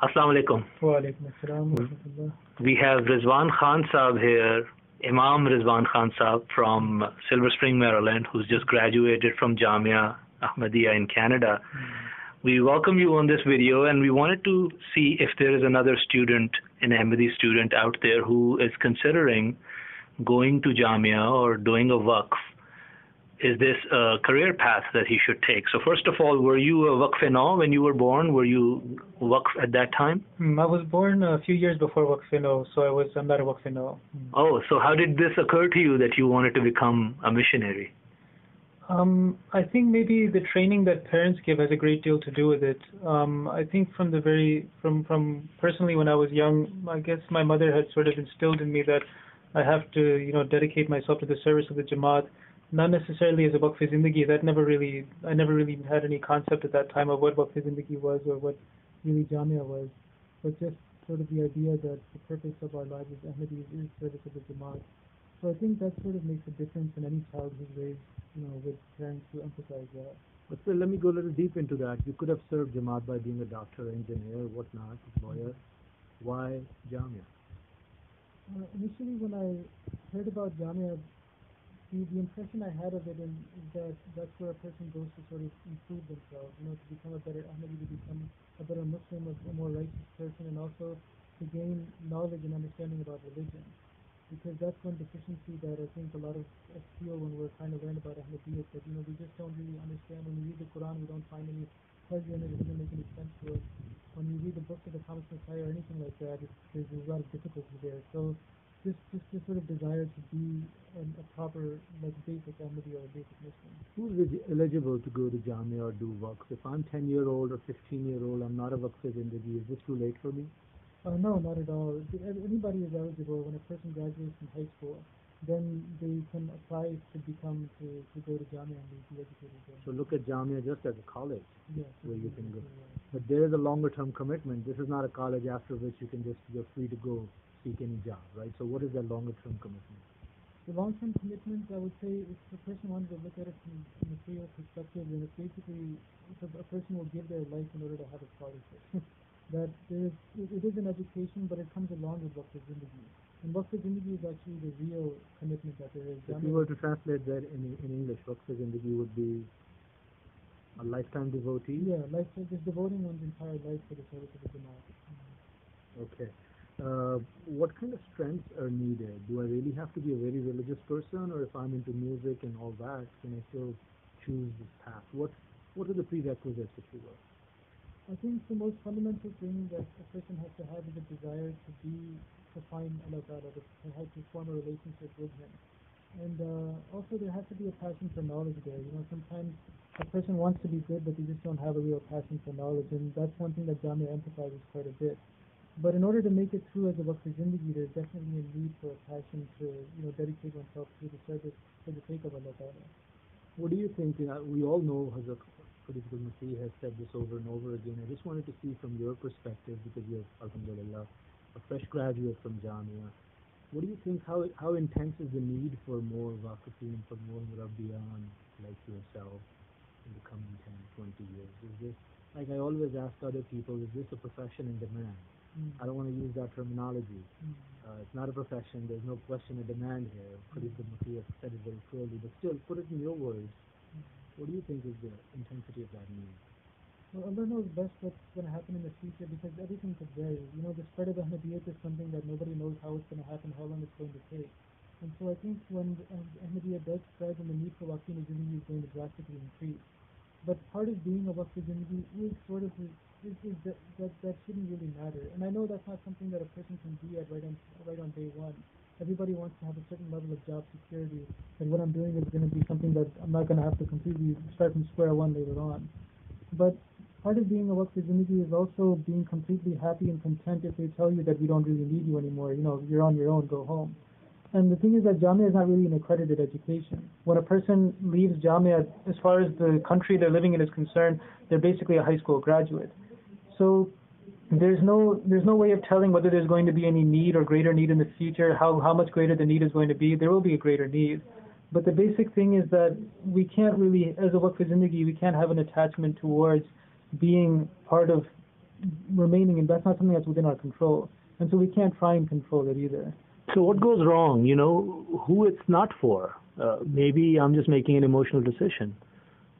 Assalamu alaikum. Wa alaikum assalam wa rahmatullah. We have Rizwan Khan Saab here, Imam Rizwan Khan Saab from Silver Spring, Maryland, who's just graduated from Jamia Ahmadiyya in Canada. We welcome you on this video, and we wanted to see if there is another student, an Ahmadi student out there who is considering going to Jamia or doing a waqf. Is this a career path that he should take? So first of all, were you a waqf-e-nau when you were born? Were you waqf at that time? I was born a few years before waqf-e-nau, so I'm not a waqf-e-nau. Oh, so how did this occur to you that you wanted to become a missionary? I think maybe the training that parents give has a great deal to do with it. I think from personally when I was young, I guess my mother had sort of instilled in me that I have to, dedicate myself to the service of the Jamaat. Not necessarily as a waqf-e-zindagi. I never really had any concept at that time of what waqf-e-zindagi was or what really Jamia was, but just sort of the idea that the purpose of our lives as Ahmadis is service of the Jamaat. So I think that sort of makes a difference in any child who's raised, with parents who emphasize that. But still, let me go a little deep into that. You could have served Jamaat by being a doctor, engineer, whatnot, lawyer. Why Jamia? Initially, when I heard about Jamia, the impression I had of it is that that's where a person goes to sort of improve themselves, to become a better Ahmadi, to become a better Muslim, a more righteous person, and also to gain knowledge and understanding about religion. Because that's one deficiency that I think a lot of us feel when we're trying to learn about Ahmadiyya, that we just don't really understand. When we read the Quran, we don't find any pleasure in it. It doesn't make any sense to us. When we read the books of the Promised Messiah or anything like that, there's a lot of difficulty there. So just this sort of desire to be a proper, basic Ahmadi or a basic Muslim. Who's eligible to go to Jamia or do waqf? If I'm 10-year-old or 15-year-old, I'm not a waqf-e-zindagi. Is this too late for me? No, not at all. Anybody is eligible. When a person graduates from high school, then they can apply to go to Jamia and be educated there. So look at Jamia just as a college, yes, where you can go. Right. But there is a longer-term commitment. This is not a college after which you're free to go seek any job, right? So what is that longer-term commitment? The long-term commitment, I would say, if a person wanted to look at it from a material perspective, then it's basically a person will give their life in order to have a scholarship. That it is an education, but it comes along with waqf-e-zindagi. And waqf-e-zindagi is actually the real commitment that there is. If you were to translate that in English, waqf-e-zindagi would be a lifetime devotee? Yeah, just devoting one's entire life to the service of the Jamaat. Okay. What kind of strengths are needed? Do I really have to be a very religious person, or if I'm into music and all that, can I still choose this path? What are the prerequisites, if you will? I think the most fundamental thing that a person has to have is a desire to find Allah Ta'ala, to form a relationship with Him. And also there has to be a passion for knowledge there. Sometimes a person wants to be good, but they just don't have a real passion for knowledge, and that's one thing that Jamia emphasizes quite a bit. But in order to make it through as a waqf-e-zindagi, there's definitely a need for a passion to, dedicate oneself to the service for the sake of Allah Ta'ala. What do you think? We all know Hazrat Qudus Masih has said this over and over again. I just wanted to see from your perspective, because you're, alhamdulillah, a fresh graduate from Jamia. What do you think? How intense is the need for more waqifin, for more murabbiyan like yourself in the coming 10, 20 years? Is this, like I always ask other people, is this a profession in demand? I don't want to use that terminology. It's not a profession. There's no question of demand here. Qudus Masih has said it very clearly. But still, put it in your words. What do you think is the intensity of that need? Well, Allah knows best what's going to happen in the future, because everything could vary. The spread of Ahmadiyyat is something that nobody knows how it's going to happen, how long it's going to take. And so I think when Ahmadiyyat does spread, and the need for waqf-e-zindagi is going to drastically increase. But part of being a waqf-e-zindagi is sort of that shouldn't really matter. And I know that's not something that a person can be at right on day one. Everybody wants to have a certain level of job security, and what I'm doing is going to be something that I'm not going to have to completely start from square one later on. But part of being a waqf-e-zindagi is also being completely happy and content if they tell you that we don't really need you anymore. You're on your own, go home. And the thing is that Jamia is not really an accredited education. When a person leaves Jamia, as far as the country they're living in is concerned, they're basically a high school graduate. So there's no way of telling whether there's going to be any need or greater need in the future, how much greater the need is going to be. There will be a greater need. But the basic thing is that we can't really, as a waqf-e-zindagi, we can't have an attachment towards being part of remaining, and that's not something that's within our control. And so we can't try and control it either. So what goes wrong? Who it's not for? Maybe I'm just making an emotional decision.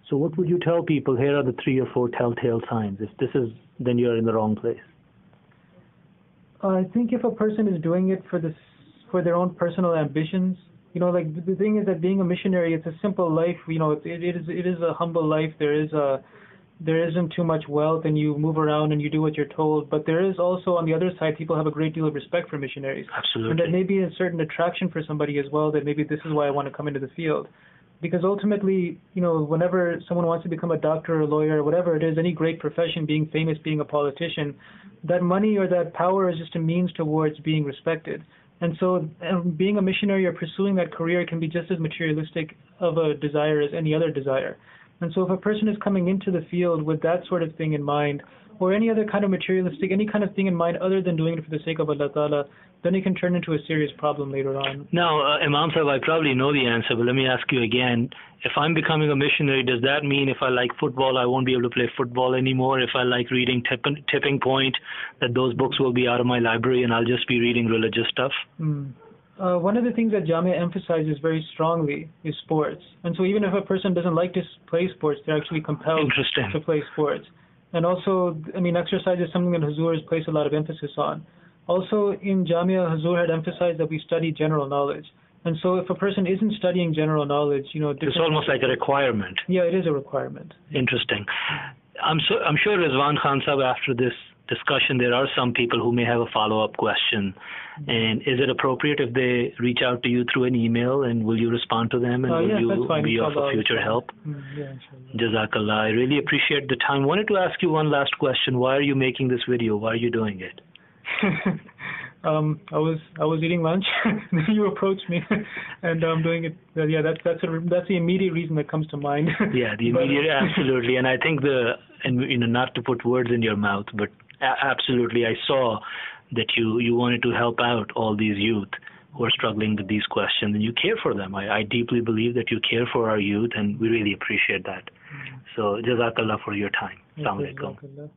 So what would you tell people? Here are the 3 or 4 telltale signs. If this is, then you're in the wrong place. I think if a person is doing it for their own personal ambitions, like the thing is that being a missionary, it's a simple life. It is a humble life. There isn't too much wealth, and you move around and you do what you're told. But there is also, on the other side, people have a great deal of respect for missionaries. Absolutely. And that may be a certain attraction for somebody as well, that maybe this is why I want to come into the field. Because ultimately, whenever someone wants to become a doctor or a lawyer or whatever it is, any great profession, being famous, being a politician, that money or that power is just a means towards being respected. And so being a missionary or pursuing that career can be just as materialistic of a desire as any other desire. And so if a person is coming into the field with that sort of thing in mind, or any other kind of materialistic, any kind of thing in mind other than doing it for the sake of Allah Ta'ala, then it can turn into a serious problem later on. Now, Imam Sahib, I probably know the answer, but let me ask you again. If I'm becoming a missionary, does that mean if I like football, I won't be able to play football anymore? If I like reading Tipping Point, that those books will be out of my library and I'll just be reading religious stuff? One of the things that Jamia emphasizes very strongly is sports. And so even if a person doesn't like to play sports, they're actually compelled to play sports. And also, exercise is something that Huzur has placed a lot of emphasis on. Also, in Jamia, Huzur had emphasized that we study general knowledge. And so if a person isn't studying general knowledge, it's almost like a requirement. Yeah, it is a requirement. Interesting. I'm sure Rizwan Khan Sahib, after this discussion, there are some people who may have a follow-up question. And is it appropriate if they reach out to you through an email, and will you respond to them, and will you be of future help? Yeah, Jazakallah. I really appreciate the time. Wanted to ask you one last question. Why are you making this video? Why are you doing it? I was eating lunch, and then you approached me, and I'm doing it. Yeah, that's the immediate reason that comes to mind. Yeah, the immediate, absolutely. And I think not to put words in your mouth, but absolutely, I saw that you wanted to help out all these youth who are struggling with these questions, and you care for them. I deeply believe that you care for our youth, and we really appreciate that. So, Jazakallah for your time. Assalamu alaikum.